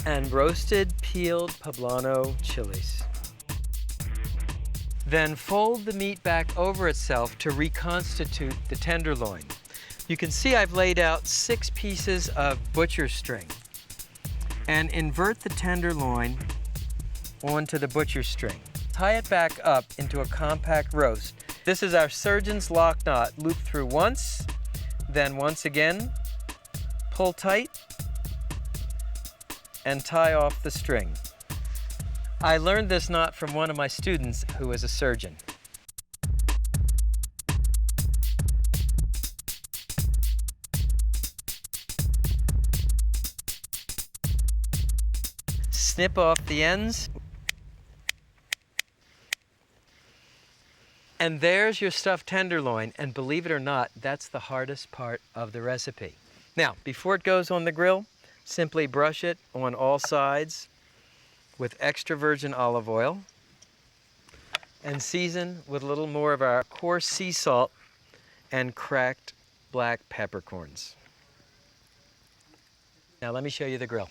and roasted peeled poblano chilies. Then fold the meat back over itself to reconstitute the tenderloin. You can see I've laid out 6 pieces of butcher string. And invert the tenderloin onto the butcher string. Tie it back up into a compact roast. This is our surgeon's lock knot. Loop through once, then once again, pull tight, and tie off the string. I learned this knot from one of my students who is a surgeon. Snip off the ends. And there's your stuffed tenderloin, and believe it or not, that's the hardest part of the recipe. Now, before it goes on the grill, simply brush it on all sides with extra virgin olive oil and season with a little more of our coarse sea salt and cracked black peppercorns. Now let me show you the grill.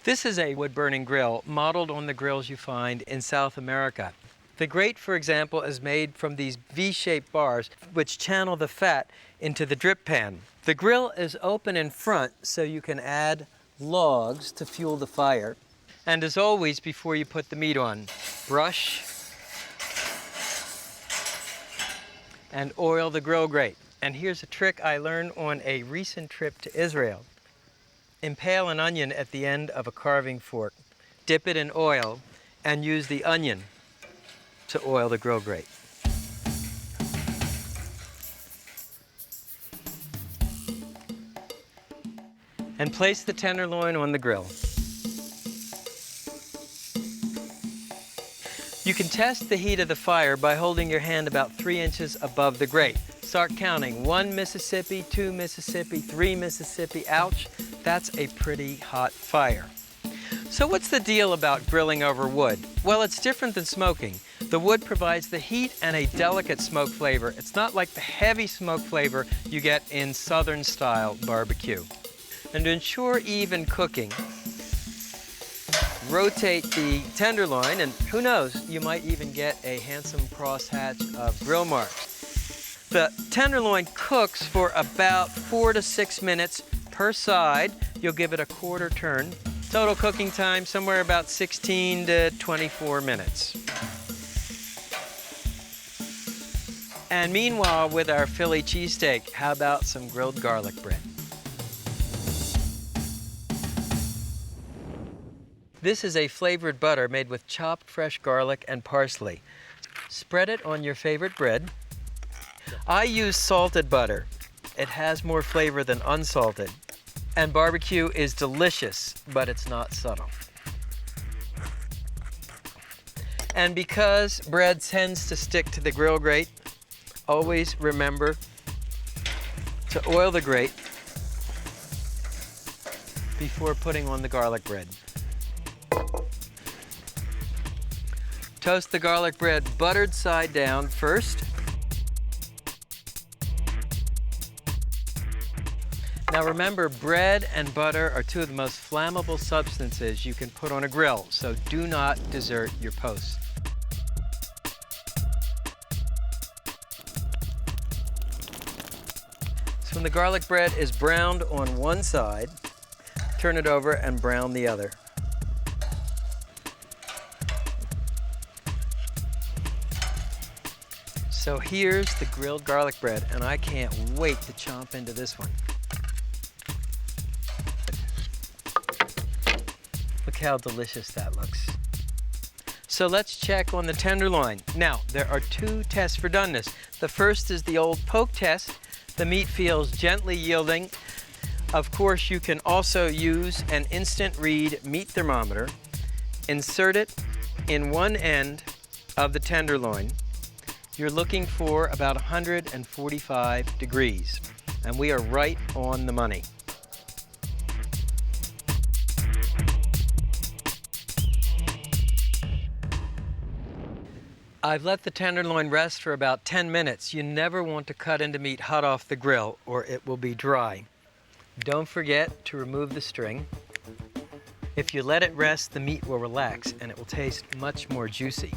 This is a wood-burning grill modeled on the grills you find in South America. The grate, for example, is made from these V-shaped bars which channel the fat into the drip pan. The grill is open in front so you can add logs to fuel the fire. And as always, before you put the meat on, brush and oil the grill grate. And here's a trick I learned on a recent trip to Israel. Impale an onion at the end of a carving fork, dip it in oil, and use the onion to oil the grill grate. And place the tenderloin on the grill. You can test the heat of the fire by holding your hand about 3 inches above the grate. Start counting. 1 Mississippi, 2 Mississippi, 3 Mississippi. Ouch, that's a pretty hot fire. So what's the deal about grilling over wood? Well, it's different than smoking. The wood provides the heat and a delicate smoke flavor. It's not like the heavy smoke flavor you get in Southern style barbecue. And to ensure even cooking, rotate the tenderloin, and who knows, you might even get a handsome crosshatch of grill marks. The tenderloin cooks for about 4 to 6 minutes per side. You'll give it a quarter turn. Total cooking time, somewhere about 16 to 24 minutes. And meanwhile, with our Philly cheesesteak, how about some grilled garlic bread? This is a flavored butter made with chopped fresh garlic and parsley. Spread it on your favorite bread. I use salted butter. It has more flavor than unsalted. And barbecue is delicious, but it's not subtle. And because bread tends to stick to the grill grate, always remember to oil the grate before putting on the garlic bread. Toast the garlic bread buttered side down first. Now remember, bread and butter are 2 of the most flammable substances you can put on a grill, so do not desert your post. So when the garlic bread is browned on one side, turn it over and brown the other. So here's the grilled garlic bread, and I can't wait to chomp into this one. Look how delicious that looks. So let's check on the tenderloin. Now, there are 2 tests for doneness. The first is the old poke test. The meat feels gently yielding. Of course, you can also use an instant read meat thermometer. Insert it in one end of the tenderloin. You're looking for about 145 degrees, and we are right on the money. I've let the tenderloin rest for about 10 minutes. You never want to cut into meat hot off the grill or it will be dry. Don't forget to remove the string. If you let it rest, the meat will relax and it will taste much more juicy.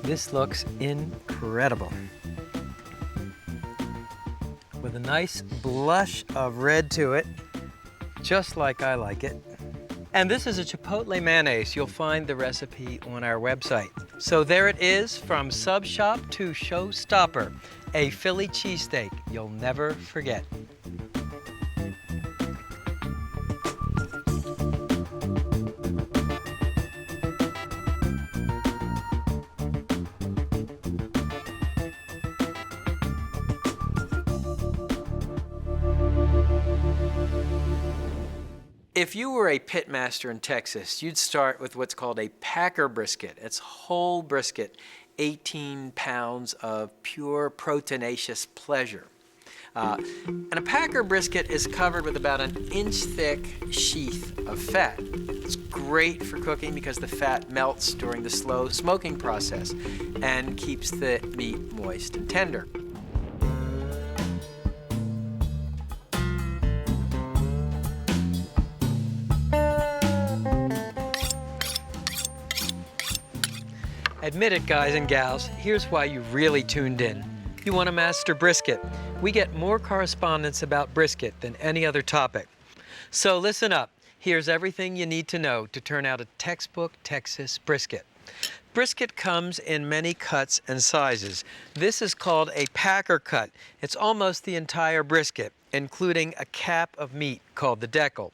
This looks incredible. With a nice blush of red to it, just like I like it. And this is a chipotle mayonnaise. You'll find the recipe on our website. So there it is, from sub shop to showstopper, a Philly cheesesteak you'll never forget. If you were a pit master in Texas, you'd start with what's called a packer brisket. It's whole brisket, 18 pounds of pure proteinaceous pleasure. And a packer brisket is covered with about an inch thick sheath of fat. It's great for cooking because the fat melts during the slow smoking process and keeps the meat moist and tender. Admit it, guys and gals, here's why you really tuned in. You want to master brisket. We get more correspondence about brisket than any other topic. So listen up. Here's everything you need to know to turn out a textbook Texas brisket. Brisket comes in many cuts and sizes. This is called a packer cut. It's almost the entire brisket, including a cap of meat called the decal.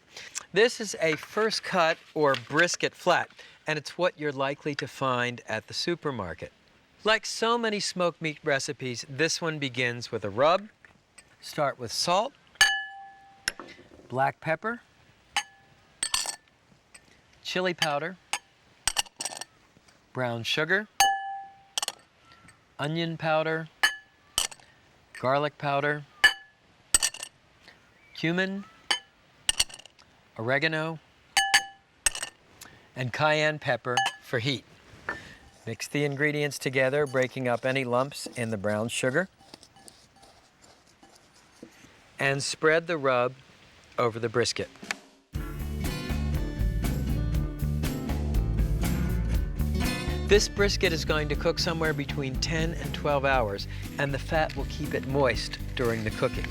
This is a first cut or brisket flat, and it's what you're likely to find at the supermarket. Like so many smoked meat recipes, this one begins with a rub. Start with salt, black pepper, chili powder, brown sugar, onion powder, garlic powder, cumin, oregano, and cayenne pepper for heat. Mix the ingredients together, breaking up any lumps in the brown sugar. And spread the rub over the brisket. This brisket is going to cook somewhere between 10 and 12 hours, and the fat will keep it moist during the cooking.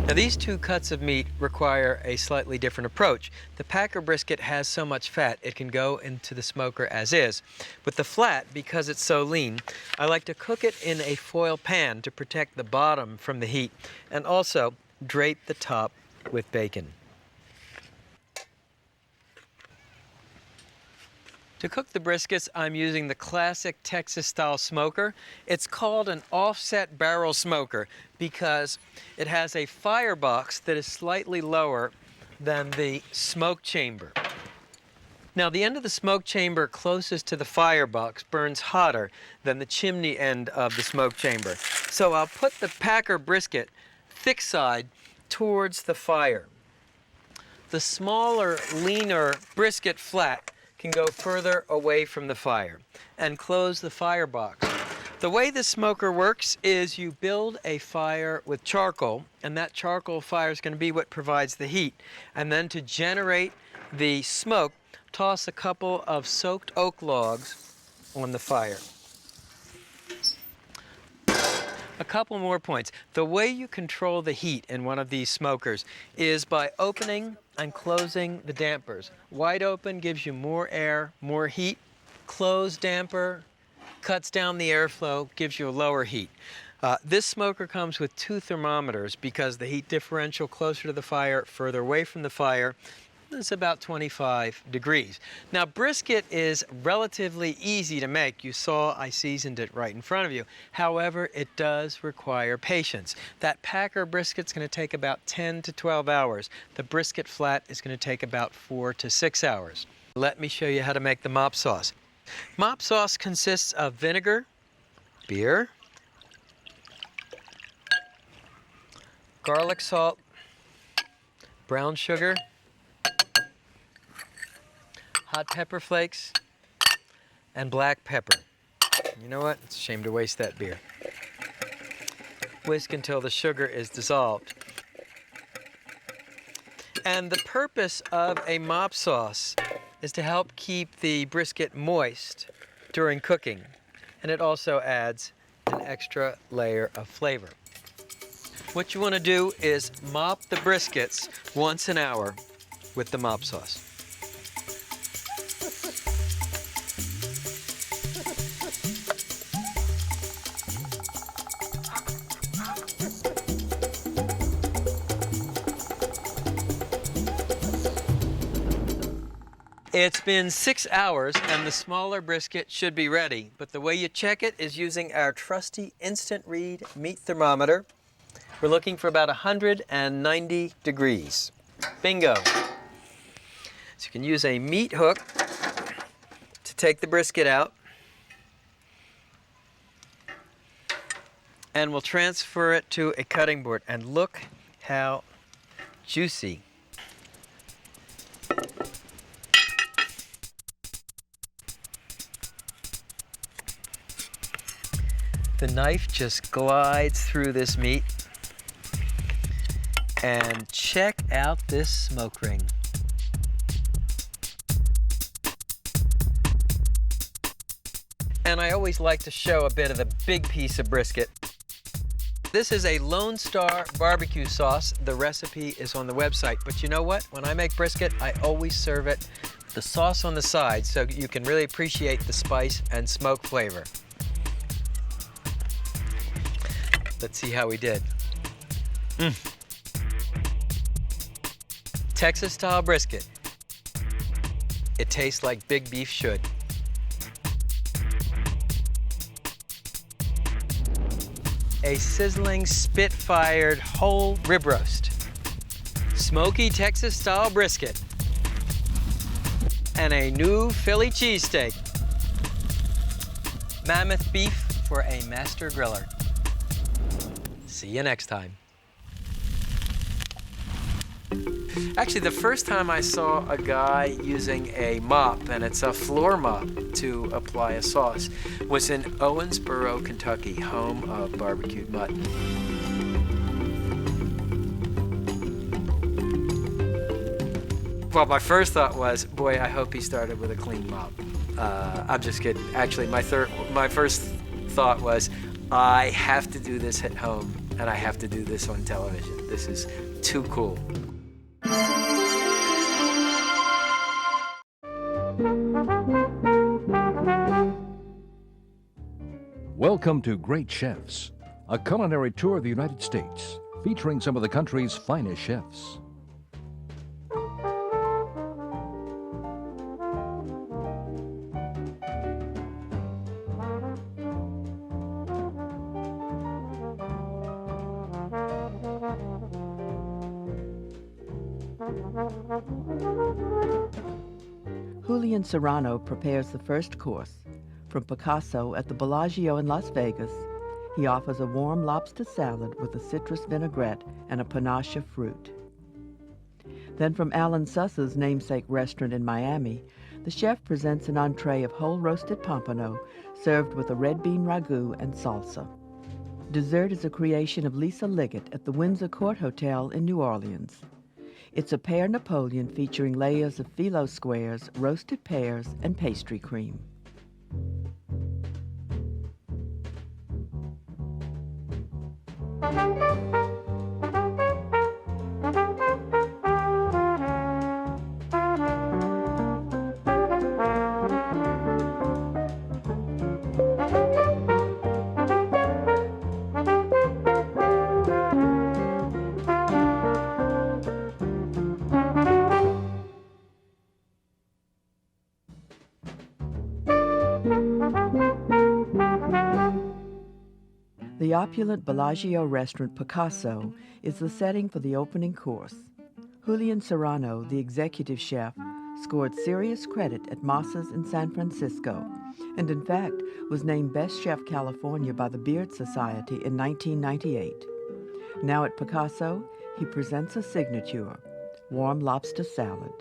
Now these two cuts of meat require a slightly different approach. The packer brisket has so much fat it can go into the smoker as is. With the flat, because it's so lean, I like to cook it in a foil pan to protect the bottom from the heat and also drape the top with bacon. To cook the briskets, I'm using the classic Texas-style smoker. It's called an offset barrel smoker because it has a firebox that is slightly lower than the smoke chamber. Now, the end of the smoke chamber closest to the firebox burns hotter than the chimney end of the smoke chamber. So I'll put the packer brisket thick side towards the fire. The smaller, leaner brisket flat can go further away from the fire and close the firebox. The way the smoker works is you build a fire with charcoal, and that charcoal fire is going to be what provides the heat. And then to generate the smoke, toss a couple of soaked oak logs on the fire. A couple more points. The way you control the heat in one of these smokers is by opening and closing the dampers. Wide open gives you more air, more heat. Closed damper cuts down the airflow, gives you a lower heat. This smoker comes with two thermometers because the heat differential closer to the fire, further away from the fire, is about 25 degrees. Now, brisket is relatively easy to make. You saw I seasoned it right in front of you. However, it does require patience. That packer brisket's going to take about 10 to 12 hours. The brisket flat is going to take about 4 to 6 hours. Let me show you how to make the mop sauce. Mop sauce consists of vinegar, beer, garlic salt, brown sugar, hot pepper flakes, and black pepper. You know what? It's a shame to waste that beer. Whisk until the sugar is dissolved. And the purpose of a mop sauce is to help keep the brisket moist during cooking. And it also adds an extra layer of flavor. What you want to do is mop the briskets once an hour with the mop sauce. It's been 6 hours and the smaller brisket should be ready, but the way you check it is using our trusty instant read meat thermometer. We're looking for about 190 degrees. Bingo. So you can use a meat hook to take the brisket out. And we'll transfer it to a cutting board. And look how juicy. The knife just glides through this meat. And check out this smoke ring. And I always like to show a bit of the big piece of brisket. This is a Lone Star barbecue sauce. The recipe is on the website. But you know what? When I make brisket, I always serve it with the sauce on the side so you can really appreciate the spice and smoke flavor. Let's see how we did. Texas-style brisket. It tastes like big beef should. A sizzling, spit-fired whole rib roast. Smoky Texas-style brisket. And a new Philly cheesesteak. Mammoth beef for a master griller. See you next time. Actually, the first time I saw a guy using a mop, and it's a floor mop, to apply a sauce, was in Owensboro, Kentucky, home of barbecued mutton. Well, my first thought was, boy, I hope he started with a clean mop. I'm just kidding. Actually, my first thought was, I have to do this at home, and I have to do this on television. This is too cool. Welcome to Great Chefs, a culinary tour of the United States, featuring some of the country's finest chefs. Julian Serrano prepares the first course. From Picasso at the Bellagio in Las Vegas, he offers a warm lobster salad with a citrus vinaigrette and a panache of fruit. Then from Alan Suss's namesake restaurant in Miami, the chef presents an entree of whole roasted pompano served with a red bean ragu and salsa. Dessert is a creation of Lisa Liggett at the Windsor Court Hotel in New Orleans. It's a pear Napoleon featuring layers of phyllo squares, roasted pears, and pastry cream. The opulent Bellagio restaurant Picasso is the setting for the opening course. Julian Serrano, the executive chef, scored serious credit at Moss's in San Francisco, and in fact was named Best Chef California by the Beard Society in 1998. Now at Picasso, he presents a signature, warm lobster salad.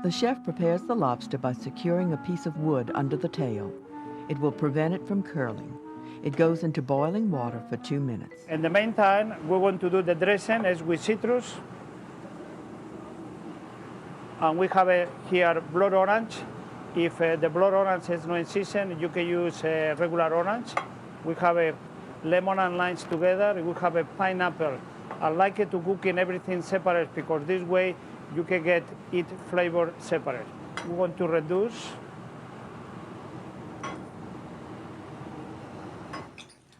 The chef prepares the lobster by securing a piece of wood under the tail. It will prevent it from curling. It goes into boiling water for 2 minutes. In the meantime, we want to do the dressing as with citrus. And we have here blood orange. If the blood orange is not in season, you can use regular orange. We have lemon and limes together. We have a pineapple. I like it to cook in everything separate because this way you can get each flavor separate. We want to reduce.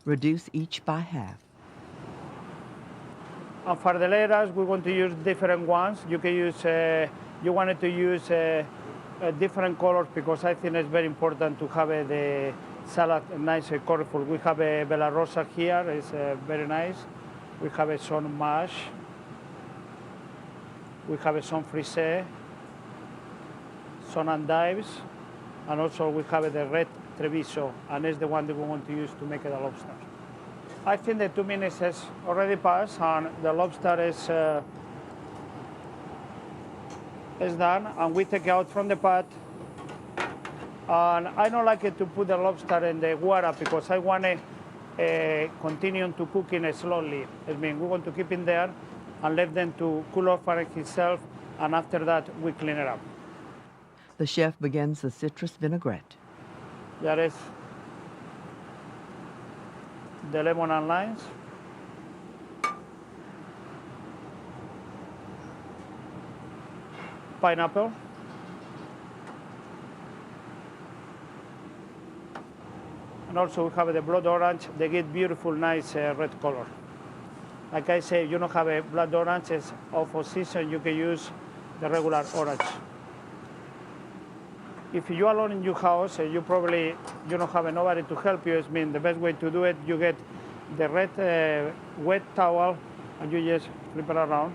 Reduce each by half. And for the lettuce, we want to use different ones. You can use, you wanted to use different colors because I think it's very important to have the salad nice and colorful. We have a Bella Rosa here, it's very nice. We have some mash. We have some frisee, some endives, and also we have the red Treviso, and it's the one that we want to use to make it a lobster. I think the 2 minutes has already passed, and the lobster is done, and we take it out from the pot. And I don't like it to put the lobster in the water because I want to continue to cooking it slowly. I mean, we want to keep it there and let them to cool off on itself, and after that we clean it up. The chef begins the citrus vinaigrette. There is the lemon and limes. Pineapple. And also we have the blood orange. They get beautiful, nice red color. Like I say, you don't have a blood orange, it's out of season, you can use the regular orange. If you're alone in your house, you don't have nobody to help you. I mean, the best way to do it, you get the red wet towel and you just flip it around.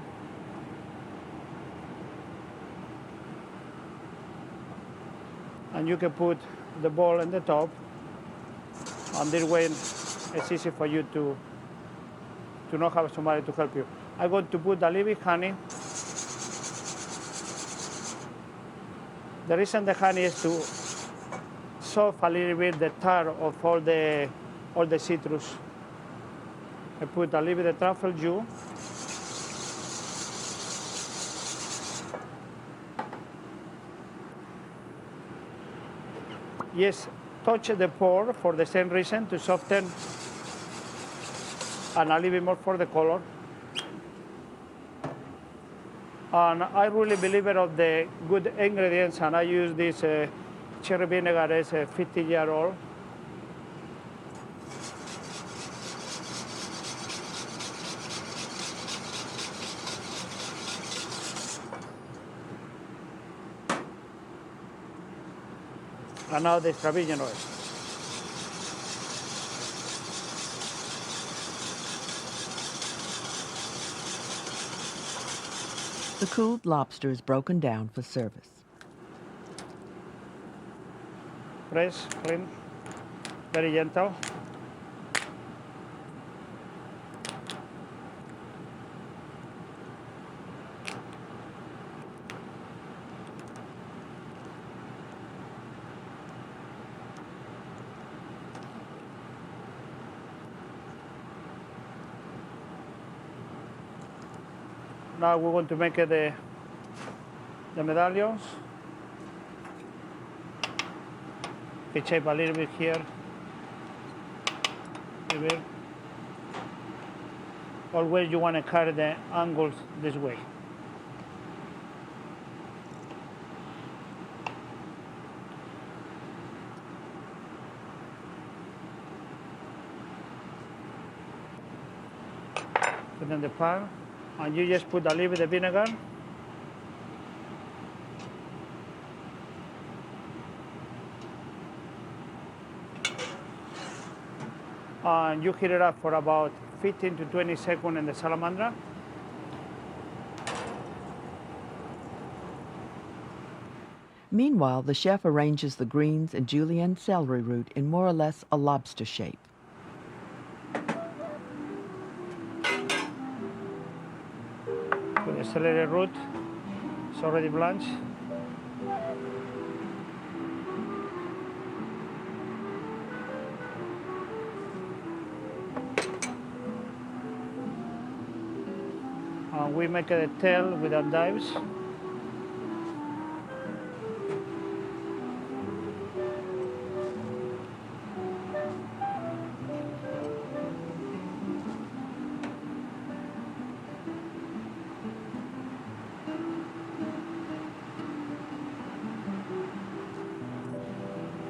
And you can put the bowl in the top, and this way it's easy for you to not have somebody to help you. I'm going to put a little bit honey. The reason the honey is to soft a little bit the tar of all the citrus. I put a little bit of truffle juice. Yes, touch the pork for the same reason, to soften, and a little bit more for the color. And I really believe in the good ingredients, and I use this cherry vinegar as a 50-year-old. And now the extra virgin oil. The cooled lobster is broken down for service. Fresh, clean, very gentle. Now we want to make the medallions. We shape a little bit here. Maybe. Always you want to carry the angles this way. Put in the pan. And you just put a little bit of vinegar. And you heat it up for about 15 to 20 seconds in the salamandra. Meanwhile, the chef arranges the greens and julienne celery root in more or less a lobster shape. With the celery root, it's already blanched. We make a tail with endives.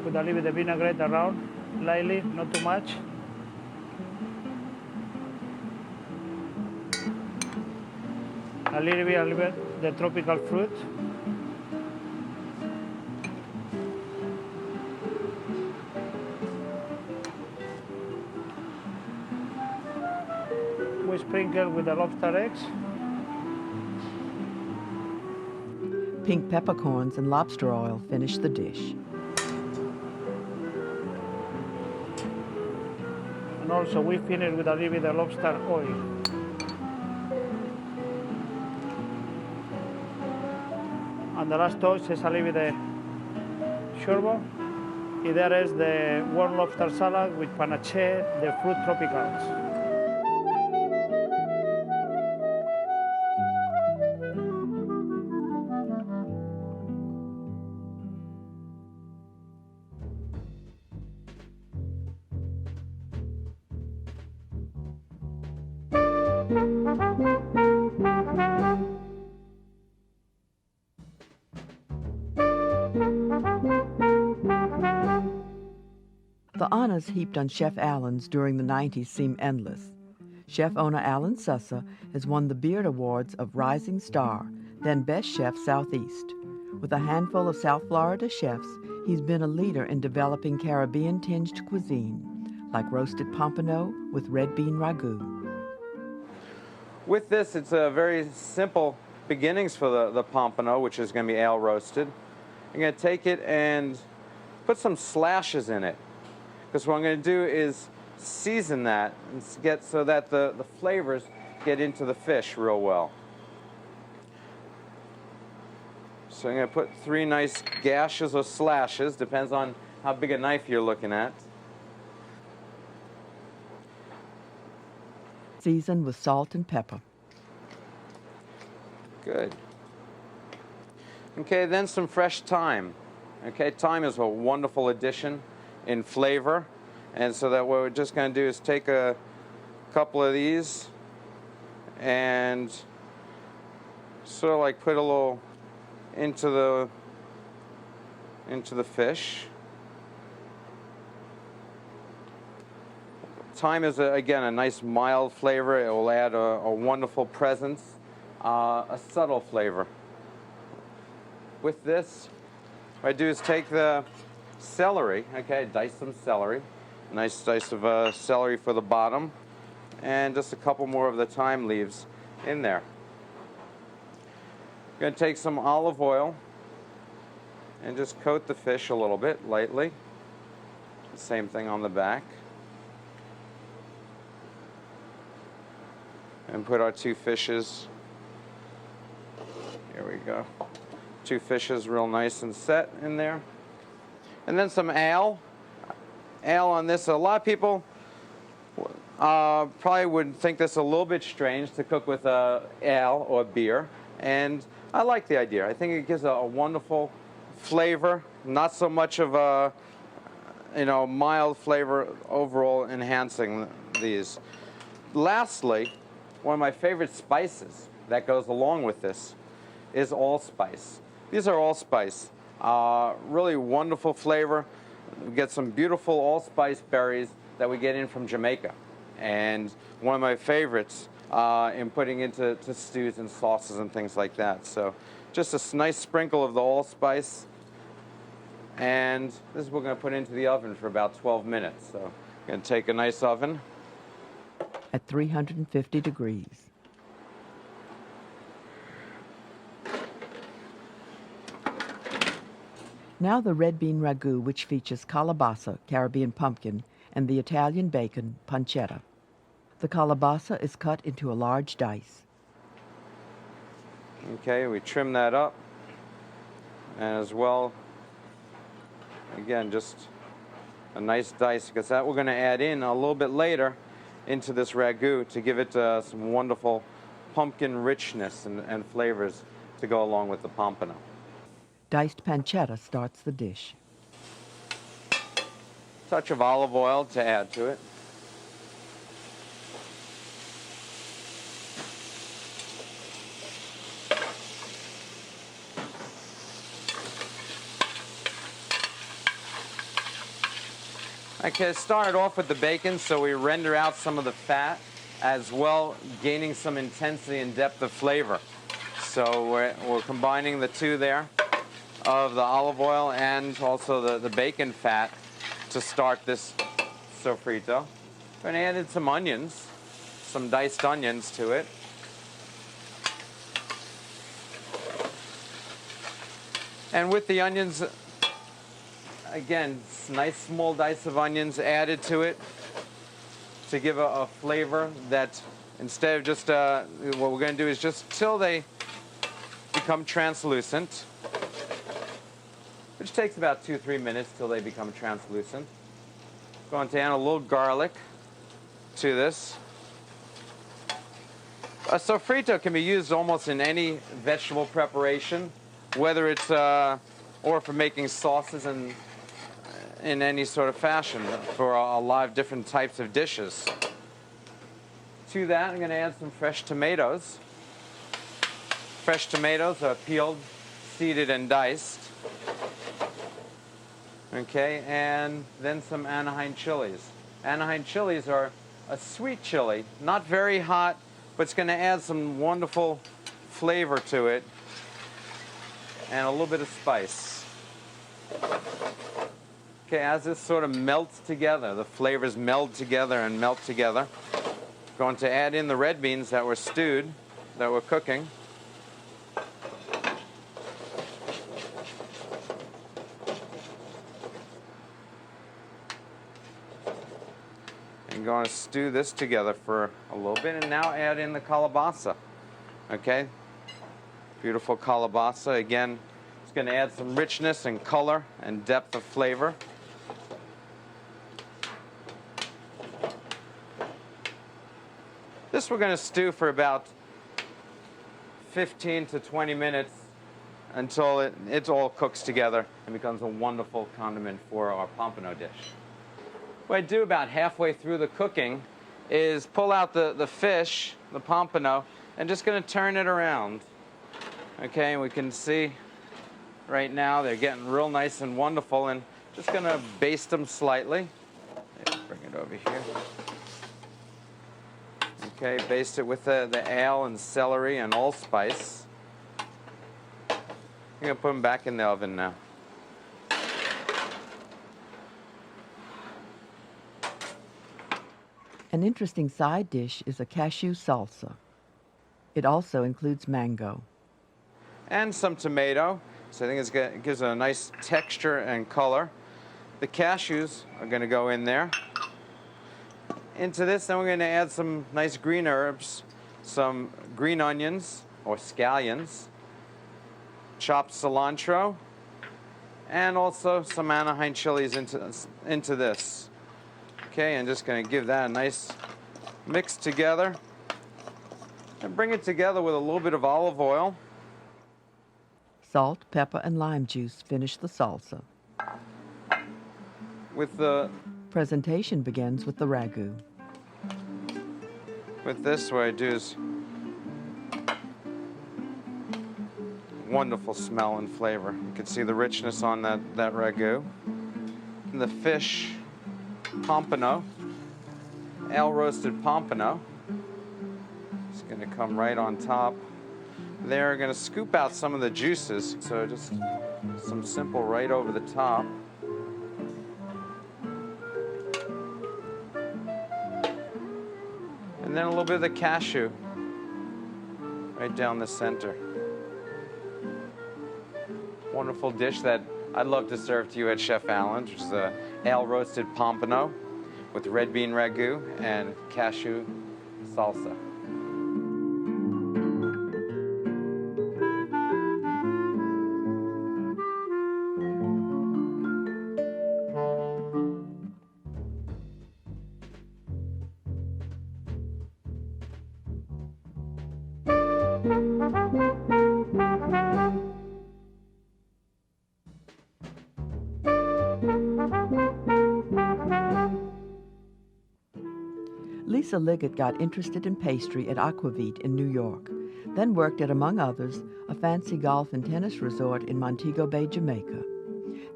Put a little bit of vinaigrette around, lightly, not too much. A little bit the tropical fruit. We sprinkle with the lobster eggs. Pink peppercorns and lobster oil finish the dish. And also we finish with a little bit of lobster oil. And the last touch is a little bit of shorba. And there is the warm lobster salad with panache, the fruit tropicals. The honors heaped on Chef Allen's during the 90s seem endless. Chef owner Alan Sussa has won the Beard Awards of Rising Star, then Best Chef Southeast. With a handful of South Florida chefs, he's been a leader in developing Caribbean-tinged cuisine, like roasted pompano with red bean ragu. With this, it's a very simple beginnings for the pompano, which is going to be ale roasted. I'm going to take it and put some slashes in it, because what I'm going to do is season that and get so that the flavors get into the fish real well. So I'm going to put 3 nice gashes or slashes, depends on how big a knife you're looking at. Seasoned with salt and pepper. Good. Okay, then some fresh thyme. Okay, thyme is a wonderful addition in flavor, and so that what we're just going to do is take a couple of these and sort of like put a little into the fish. Thyme is, again, a nice mild flavor. It will add a wonderful presence, a subtle flavor. With this, what I do is take the celery, okay, dice some celery, a nice dice of celery for the bottom, and just a couple more of the thyme leaves in there. I'm going to take some olive oil and just coat the fish a little bit lightly. Same thing on the back. And put our 2 fishes, here we go, 2 fishes real nice and set in there. And then some ale. Ale on this, a lot of people probably would think this a little bit strange to cook with ale or beer. And I like the idea. I think it gives a wonderful flavor, not so much of a mild flavor overall, enhancing these. Lastly, one of my favorite spices that goes along with this is allspice. These are allspice. Really wonderful flavor. We get some beautiful allspice berries that we get in from Jamaica. And one of my favorites in putting into stews and sauces and things like that. So just a nice sprinkle of the allspice. And this is what we're going to put into the oven for about 12 minutes. So I'm going to take a nice oven. At 350 degrees. Now the red bean ragu, which features calabasa, Caribbean pumpkin, and the Italian bacon, pancetta. The calabasa is cut into a large dice. Okay, we trim that up. And as well, again, just a nice dice, because that we're going to add in a little bit later into this ragu to give it some wonderful pumpkin richness and flavors to go along with the pompano. Diced pancetta starts the dish. Touch of olive oil to add to it. Okay, started off with the bacon, so we render out some of the fat, as well gaining some intensity and depth of flavor. So we're combining the two there of the olive oil and also the bacon fat to start this sofrito. We're going to add in some onions, some diced onions to it. And with the onions, again, nice small dice of onions added to it to give a flavor that instead of just, what we're going to do is just till they become translucent, which takes about 2-3 minutes till they become translucent. Going to add a little garlic to this. A sofrito can be used almost in any vegetable preparation, whether it's or for making sauces and in any sort of fashion for a lot of different types of dishes. To that, I'm going to add some fresh tomatoes. Fresh tomatoes are peeled, seeded, and diced. Okay, and then some Anaheim chilies. Anaheim chilies are a sweet chili, not very hot, but it's going to add some wonderful flavor to it and a little bit of spice. Okay, as this sort of melts together, the flavors meld together and melt together, going to add in the red beans that were stewed, that we're cooking. And going to stew this together for a little bit, and now add in the calabasa. Okay, beautiful calabasa. Again, it's going to add some richness and color and depth of flavor. This we're going to stew for about 15 to 20 minutes until it all cooks together and becomes a wonderful condiment for our pompano dish. What I do about halfway through the cooking is pull out the fish, the pompano, and just going to turn it around. Okay, and we can see right now they're getting real nice and wonderful, and just going to baste them slightly. Bring it over here. Okay, baste it with the ale and celery and allspice. I'm going to put them back in the oven now. An interesting side dish is a cashew salsa. It also includes mango. And some tomato, so I think it gives it a nice texture and color. The cashews are going to go in there. Into this, then we're going to add some nice green herbs, some green onions or scallions, chopped cilantro, and also some Anaheim chilies into this. Okay, and just going to give that a nice mix together and bring it together with a little bit of olive oil. Salt, pepper, and lime juice finish the salsa. With the Presentation begins with the ragu. With this, what I do is wonderful smell and flavor. You can see the richness on that ragu. And the fish pompano, ale roasted pompano. It's going to come right on top. They're going to scoop out some of the juices, so just some simple right over the top. And then a little bit of the cashew right down the center. Wonderful dish that I'd love to serve to you at Chef Allen's, which is a ale roasted pompano with red bean ragu and cashew salsa. Lisa Liggett got interested in pastry at Aquavit in New York, then worked at, among others, a fancy golf and tennis resort in Montego Bay, Jamaica.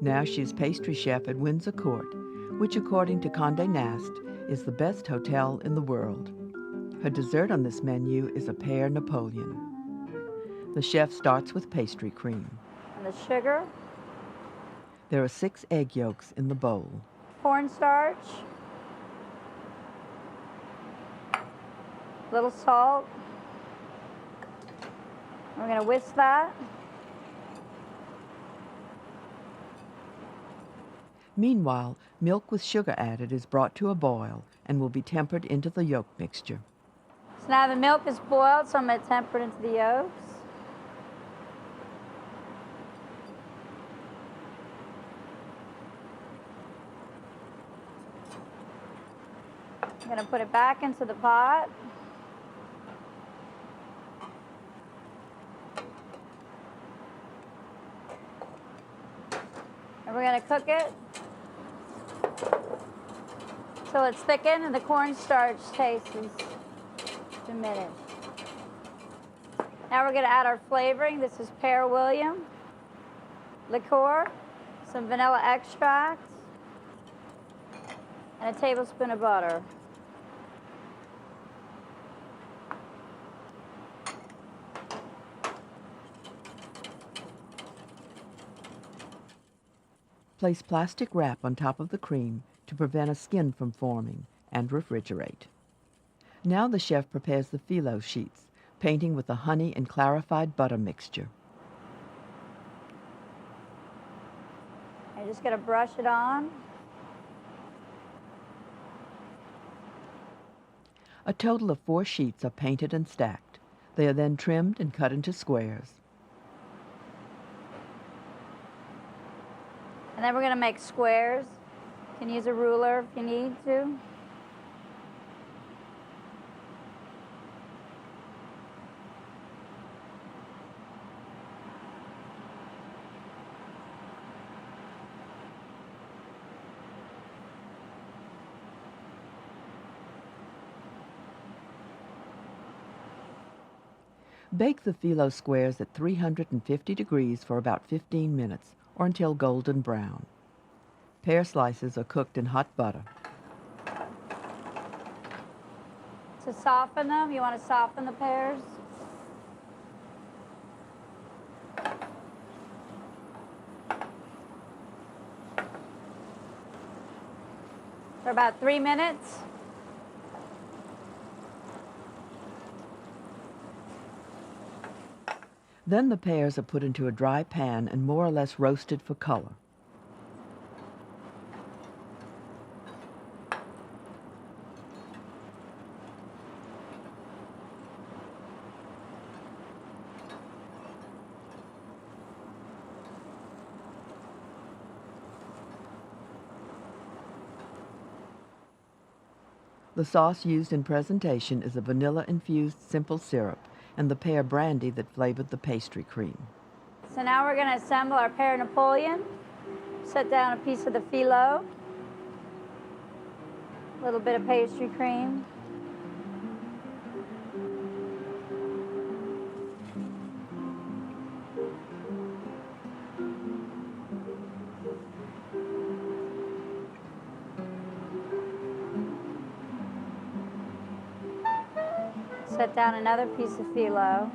Now she's pastry chef at Windsor Court, which, according to Condé Nast, is the best hotel in the world. Her dessert on this menu is a pear Napoleon. The chef starts with pastry cream. And the sugar, There are 6 egg yolks in the bowl. cornstarch, a little salt. We're going to whisk that. Meanwhile, milk with sugar added is brought to a boil and will be tempered into the yolk mixture. So now the milk is boiled, so I'm going to temper it into the yolks. I'm going to put it back into the pot. And we're going to cook it till it's thickened and the cornstarch taste is diminished. Now we're going to add our flavoring. This is pear William, liqueur, some vanilla extract, and a tablespoon of butter. Place plastic wrap on top of the cream to prevent a skin from forming and refrigerate. Now the chef prepares the phyllo sheets, painting with a honey and clarified butter mixture. I'm just going to brush it on. A total of 4 sheets are painted and stacked. They are then trimmed and cut into squares. And then we're going to make squares. You can use a ruler if you need to. Bake the phyllo squares at 350 degrees for about 15 minutes or until golden brown. Pear slices are cooked in hot butter. To soften them, you want to soften the pears. For about 3 minutes. Then the pears are put into a dry pan and more or less roasted for color. The sauce used in presentation is a vanilla-infused simple syrup and the pear brandy that flavored the pastry cream. So now we're going to assemble our pear Napoleon. Set down a piece of the phyllo, a little bit of pastry cream. Set down another piece of phyllo.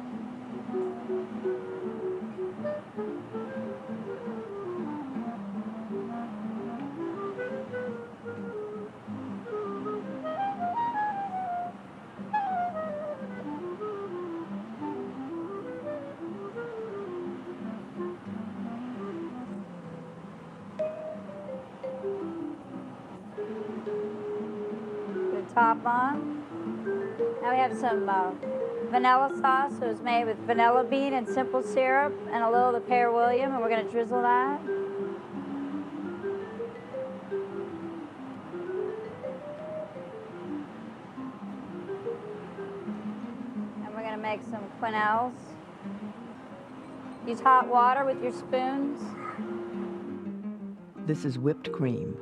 top on. Now we have some vanilla sauce. So it's made with vanilla bean and simple syrup and a little of the Pear William, and we're going to drizzle that. And we're going to make some quenelles. Use hot water with your spoons. This is whipped cream.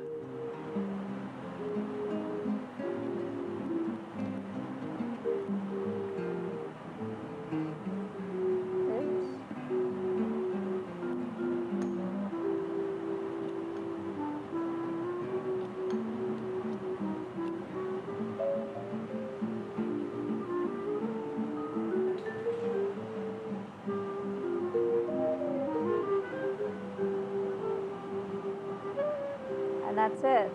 And that's it.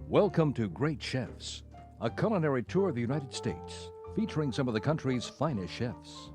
Welcome to Great Chefs, a culinary tour of the United States, featuring some of the country's finest chefs.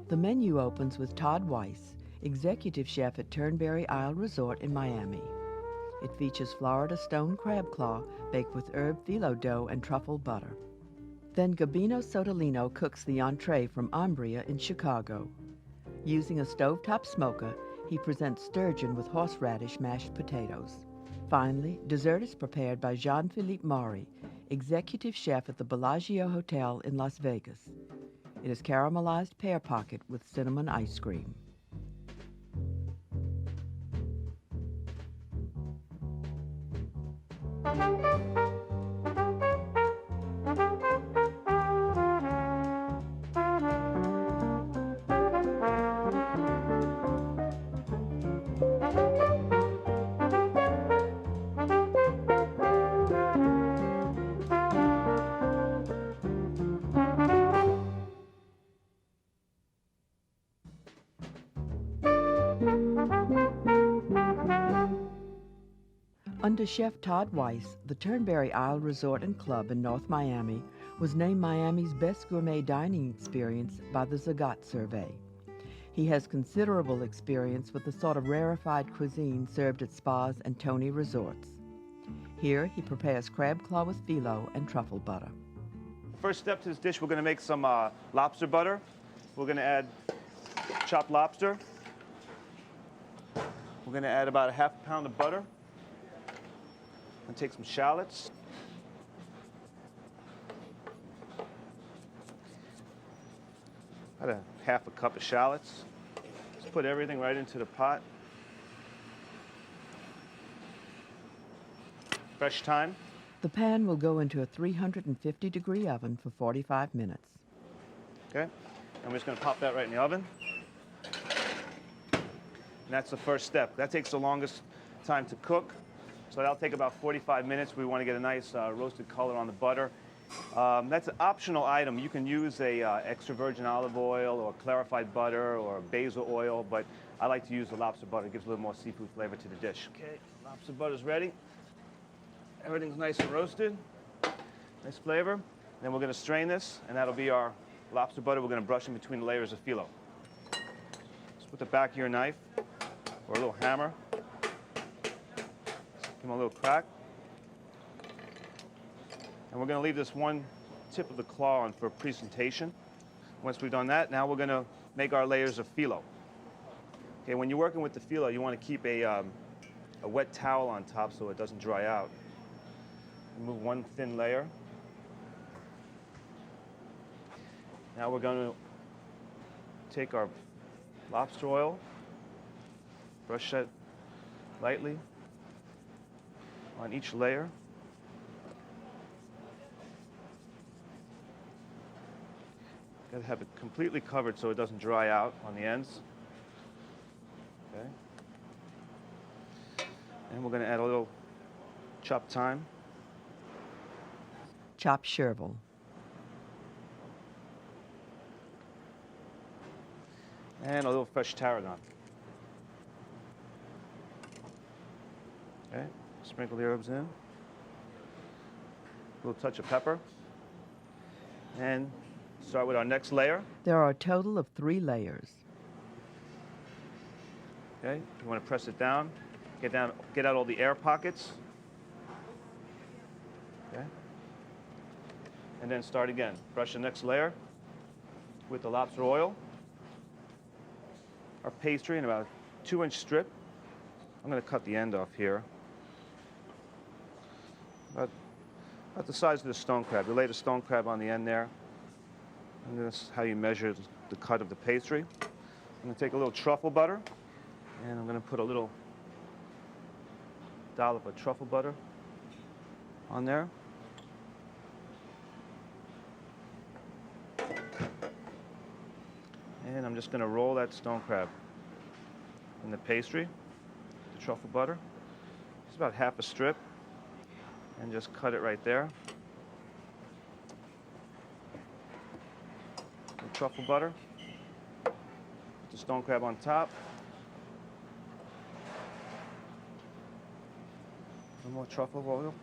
The menu opens with Todd Weiss, executive chef at Turnberry Isle Resort in Miami. It features Florida stone crab claw baked with herb phyllo dough and truffle butter. Then Gabino Sotolino cooks the entree from Umbria in Chicago. Using a stovetop smoker, he presents sturgeon with horseradish mashed potatoes. Finally, dessert is prepared by Jean-Philippe Maury, executive chef at the Bellagio Hotel in Las Vegas. It is caramelized pear pocket with cinnamon ice cream. Under Chef Todd Weiss, the Turnberry Isle Resort and Club in North Miami was named Miami's best gourmet dining experience by the Zagat survey. He has considerable experience with the sort of rarefied cuisine served at spas and Tony resorts. Here, he prepares crab claw with phyllo and truffle butter. First step to this dish, we're going to make some lobster butter. We're going to add chopped lobster. We're going to add about a half a pound of butter. And take some shallots. About a half a cup of shallots. Just put everything right into the pot. Fresh thyme. The pan will go into a 350-degree oven for 45 minutes. Okay, and we're just going to pop that right in the oven. And that's the first step. That takes the longest time to cook. So that'll take about 45 minutes. We want to get a nice roasted color on the butter. That's an optional item. You can use a extra virgin olive oil or clarified butter or basil oil, but I like to use the lobster butter. It gives a little more seafood flavor to the dish. Okay, lobster butter's ready. Everything's nice and roasted. Nice flavor. Then we're going to strain this, and that'll be our lobster butter. We're going to brush in between the layers of phyllo. Just put the back of your knife or a little hammer. Give them a little crack. And we're going to leave this one tip of the claw on for presentation. Once we've done that, now we're going to make our layers of phyllo. Okay, when you're working with the phyllo, you want to keep a a wet towel on top so it doesn't dry out. Remove one thin layer. Now we're going to take our lobster oil, brush that lightly on each layer. Got to have it completely covered so it doesn't dry out on the ends. Okay. And we're going to add a little chopped thyme. Chopped chervil. And a little fresh tarragon. Okay, sprinkle the herbs in. A little touch of pepper. And start with our next layer. There are a total of 3 layers. Okay, you want to press it down, get out all the air pockets. Okay. And then start again. Brush the next layer with the lobster oil. Our pastry in about a 2-inch strip. I'm going to cut the end off here. About the size of the stone crab. You lay the stone crab on the end there. And this is how you measure the cut of the pastry. I'm going to take a little truffle butter, and I'm going to put a little dollop of truffle butter on there. And I'm just going to roll that stone crab in the pastry, the truffle butter. It's about half a strip, and just cut it right there. The truffle butter, put the stone crab on top. Some more truffle oil,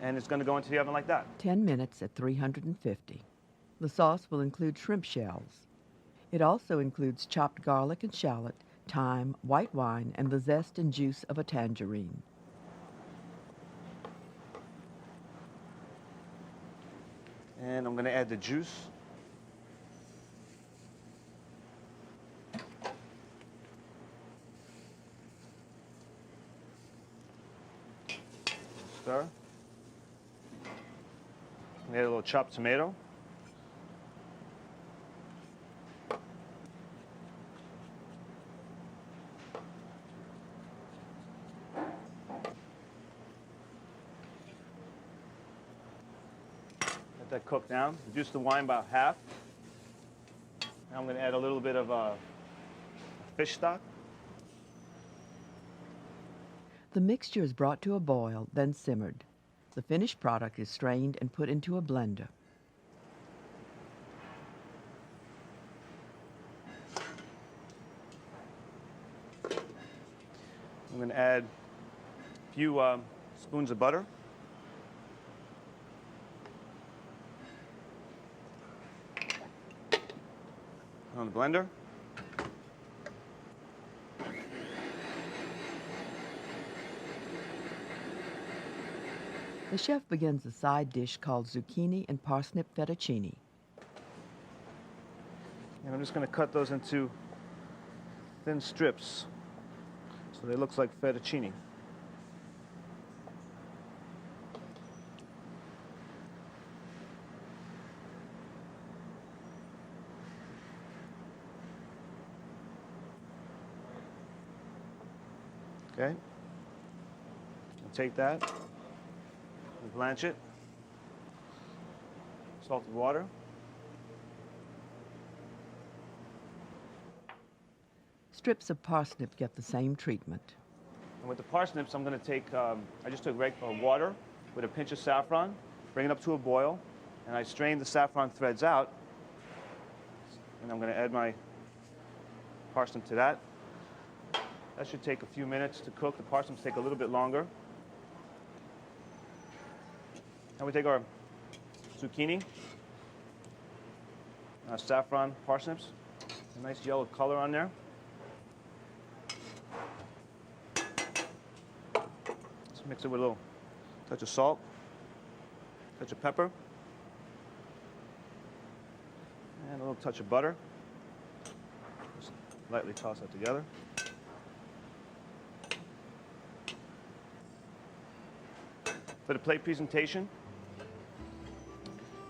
and it's going to go into the oven like that. 10 minutes at 350. The sauce will include shrimp shells. It also includes chopped garlic and shallot, thyme, white wine, and the zest and juice of a tangerine. And I'm going to add the juice. Stir. Add a little chopped tomato. Let that cook down. Reduce the wine about half. Now I'm going to add a little bit of fish stock. The mixture is brought to a boil, then simmered. The finished product is strained and put into a blender. I'm going to add a few spoons of butter. On the blender. The chef begins a side dish called zucchini and parsnip fettuccine. And I'm just going to cut those into thin strips so they look like fettuccine. Okay. I'll take that and blanch it. Salted water. Strips of parsnip get the same treatment. And with the parsnips, I'm going to take, I just took water with a pinch of saffron, bring it up to a boil, and I strain the saffron threads out. And I'm going to add my parsnip to that. That should take a few minutes to cook. The parsnips take a little bit longer. Now we take our zucchini, our saffron parsnips, a nice yellow color on there. Let's mix it with a little touch of salt, touch of pepper, and a little touch of butter. Just lightly toss that together. For the plate presentation,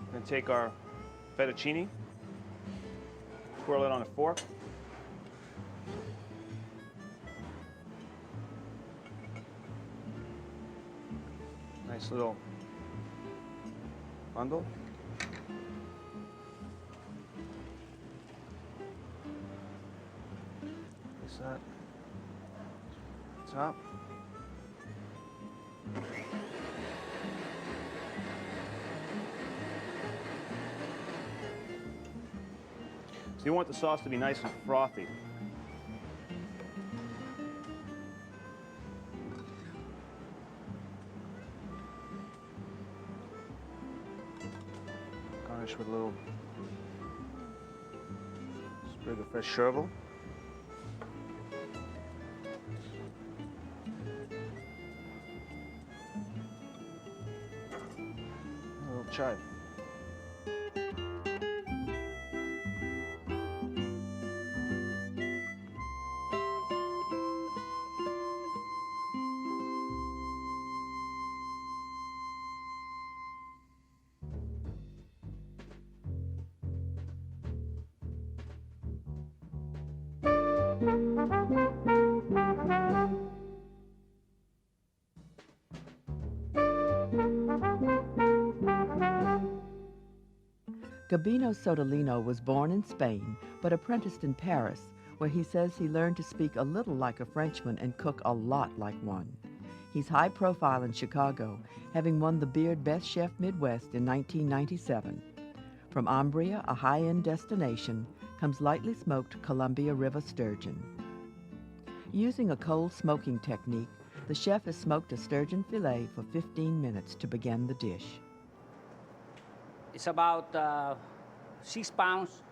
we're going to take our fettuccine, twirl it on a fork. Nice little bundle. Place that top. So you want the sauce to be nice and frothy. Garnish with a little sprig of fresh chervil. A little chive. Gabino Sodolino was born in Spain, but apprenticed in Paris, where he says he learned to speak a little like a Frenchman and cook a lot like one. He's high profile in Chicago, having won the Beard Best Chef Midwest in 1997. From Umbria, a high-end destination, comes lightly smoked Columbia River sturgeon. Using a cold smoking technique, the chef has smoked a sturgeon fillet for 15 minutes to begin the dish. It's about 6 pounds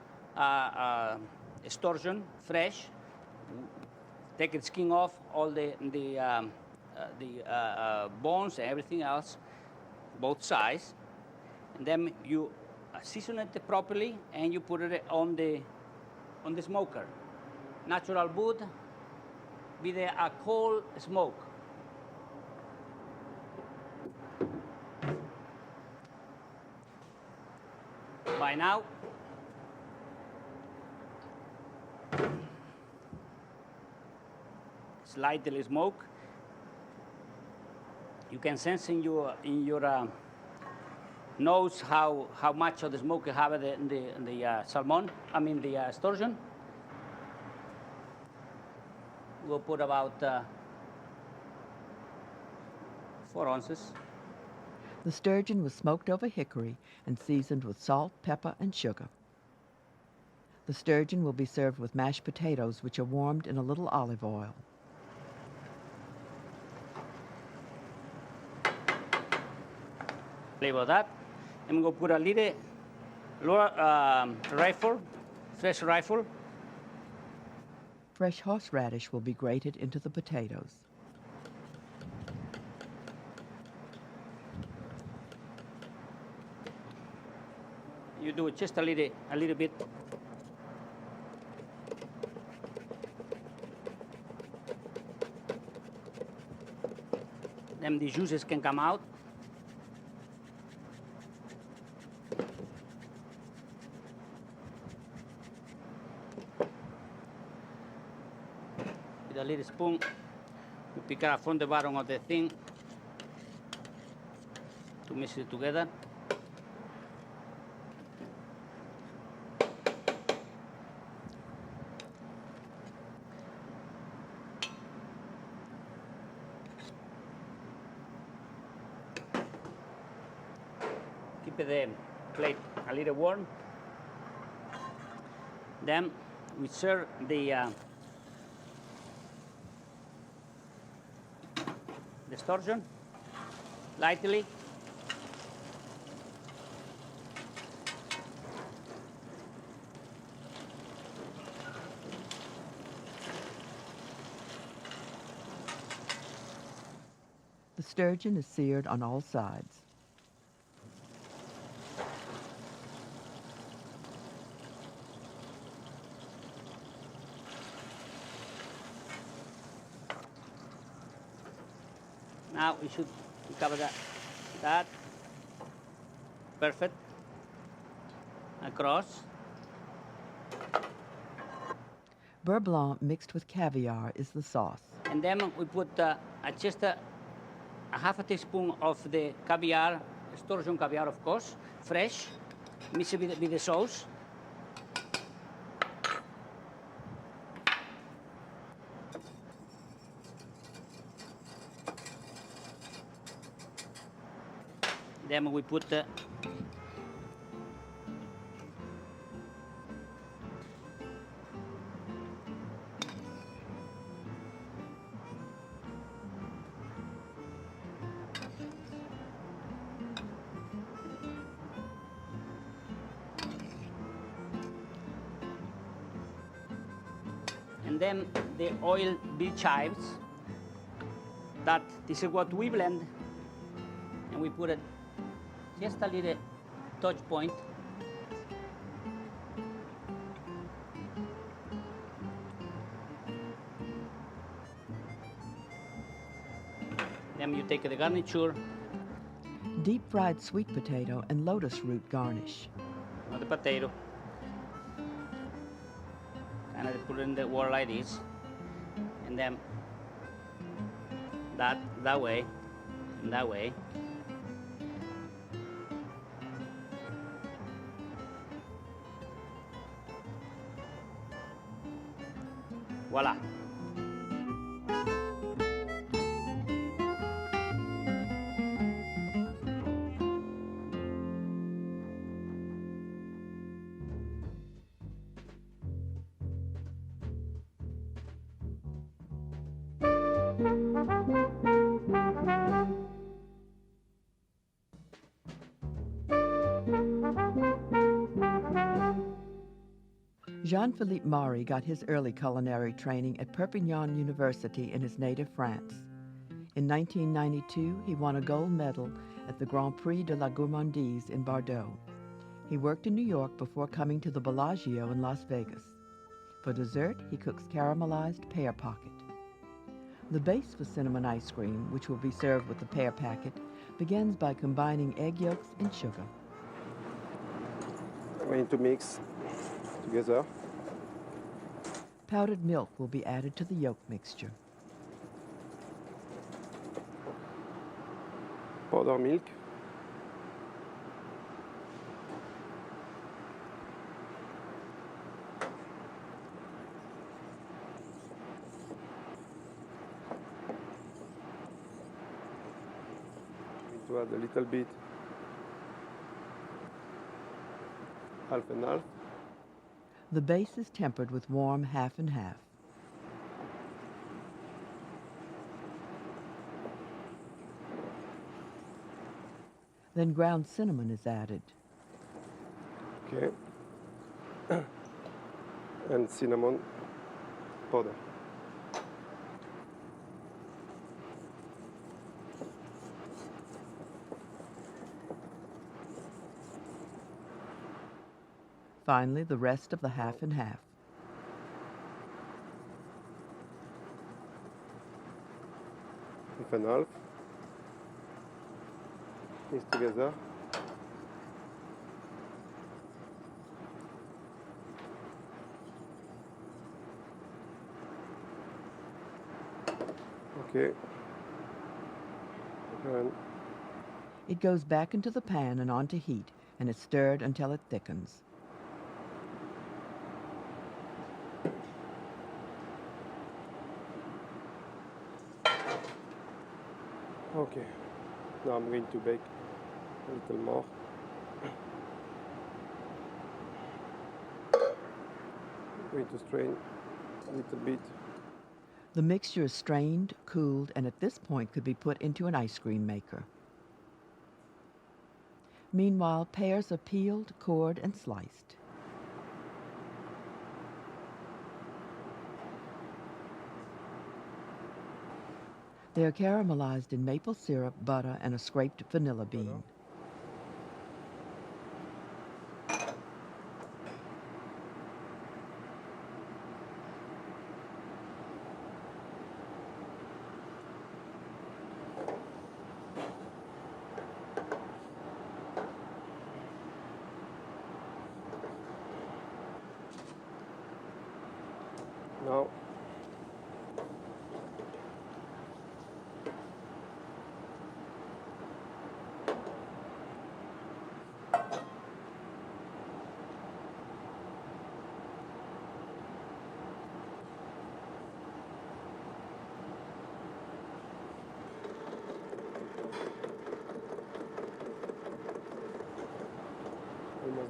sturgeon, fresh. Take the skin off, all the bones and everything else, both sides. And then you season it properly and you put it on the smoker. Natural wood with a cold smoke. By now, slightly smoke. You can sense in your nose how much of the smoke you have in the salmon. I mean the sturgeon. We'll put about 4 ounces. The sturgeon was smoked over hickory and seasoned with salt, pepper, and sugar. The sturgeon will be served with mashed potatoes, which are warmed in a little olive oil. Flavor that. I'm going to put a little rifle, fresh rifle. Fresh horseradish will be grated into the potatoes. You do it just a little bit. Then the juices can come out. With a little spoon, you pick it up from the bottom of the thing to mix it together. Keep the plate a little warm. Then we serve the sturgeon lightly. The sturgeon is seared on all sides. Now we should cover that That. Perfect. Across. Beurre blanc mixed with caviar is the sauce. And then we put just a half a teaspoon of the caviar, extorsion caviar, of course, fresh, mix it with the sauce. Then we put and then the oil bee chives. That this is what we blend, and we put it just a little touch point. Then you take the garniture, Deep fried sweet potato and lotus root garnish. the potato, kind of put it in the water like this, and then that way, and that way. Voila. Jean-Philippe Maury got his early culinary training at Perpignan University in his native France. In 1992, he won a gold medal at the Grand Prix de la Gourmandise in Bordeaux. He worked in New York before coming to the Bellagio in Las Vegas. For dessert, he cooks caramelized pear pocket. The base for cinnamon ice cream, which will be served with the pear packet, begins by combining egg yolks and sugar. I'm going to mix together. Powdered milk will be added to the yolk mixture. Powder milk. To add a little bit, half and half. The base is tempered with warm half and half. Then ground cinnamon is added. Okay. And cinnamon powder. Finally, the rest of the half and half. Half and half. Mix together. Okay. And It goes back into the pan and onto heat, and is stirred until it thickens. okay. Now I'm going to bake a little more. I'm going to strain a little bit. The mixture is strained, cooled, and at this point could be put into an ice cream maker. Meanwhile, pears are peeled, cored, and sliced. They are caramelized in maple syrup, butter, and a scraped vanilla bean.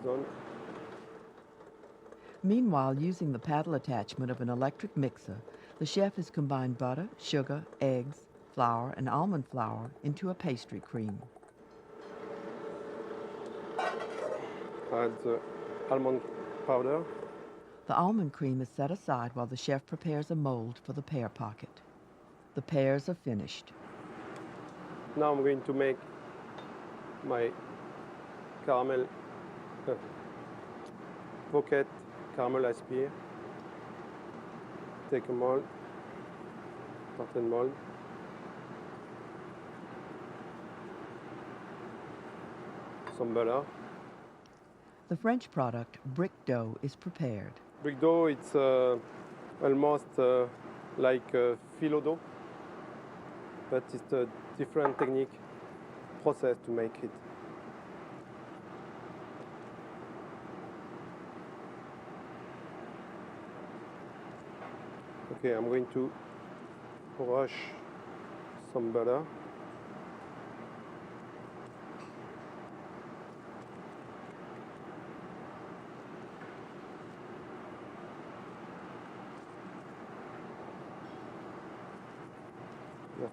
done. Meanwhile, using the paddle attachment of an electric mixer, the chef has combined butter, sugar, eggs, flour, and almond flour into a pastry cream. Add the almond powder. The almond cream is set aside while the chef prepares a mold for the pear pocket. The pears are finished. Now I'm going to make my caramel pocket caramel ice beer. Take a mold, pattern mold. Some butter. The French product, brick dough, is prepared. Brick dough, it's almost like phyllo dough, but it's a different technique, process to make it. Okay, I'm going to brush some butter.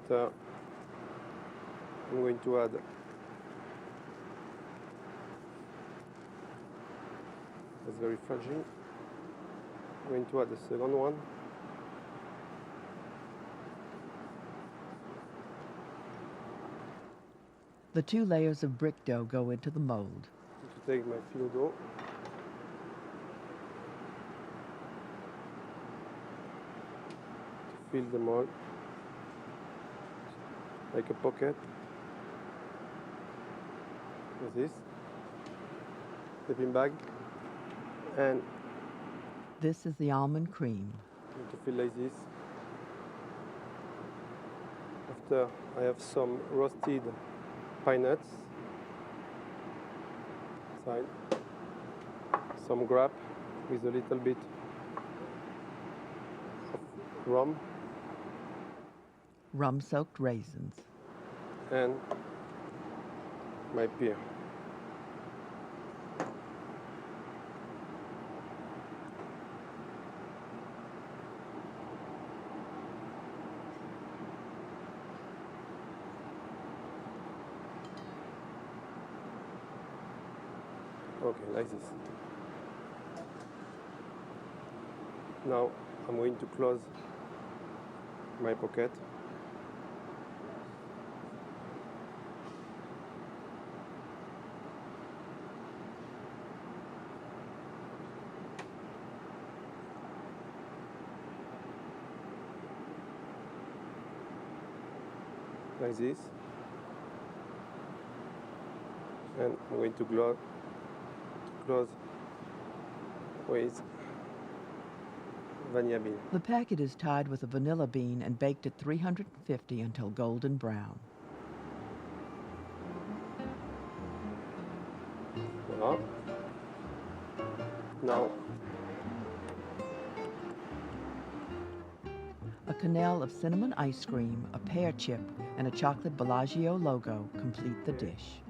After, I'm going to add it's very fragile. I'm going to add the second one. The 2 layers of brick dough go into the mold. To take my phyllo dough. To fill the mold like a pocket. Like this. Sleeping bag. And This is the almond cream. to fill like this. After I have some roasted pine nuts. Side. Some grape with a little bit of rum Rum-soaked raisins. and my pear. Okay, like this. Now I'm going to close my pocket. Like this. And I'm going to close with vanilla bean. The packet is tied with a vanilla bean and baked at 350 until golden brown. Voilà. Now A quenelle of cinnamon ice cream, a pear chip, and a chocolate Bellagio logo complete the dish.